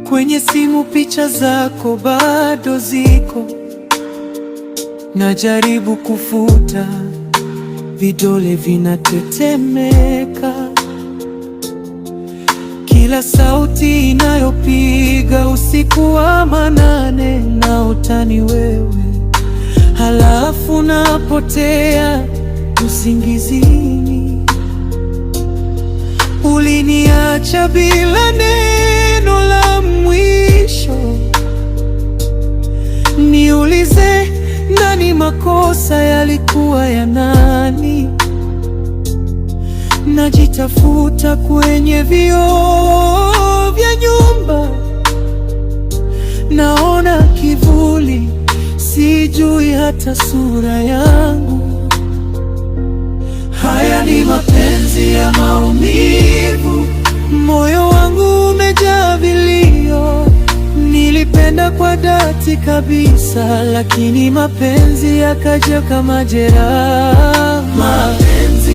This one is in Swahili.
Kwenye simu picha zako bado ziko, najaribu kufuta, vidole vinatetemeka. Kila sauti inayopiga usiku wa manane, naota ni wewe, halafu napotea usingizini. Uliniacha bila neno la mwisho. Niulize, ndani makosa yalikuwa ya nani? Najitafuta kwenye vioo vya nyumba, naona kivuli, sijui hata sura yangu. Haya ni mapenzi ya maumivu, moyo wangu umejaa vilio. Nilipenda kwa dhati kabisa, lakini mapenzi yakaja kama jeraha.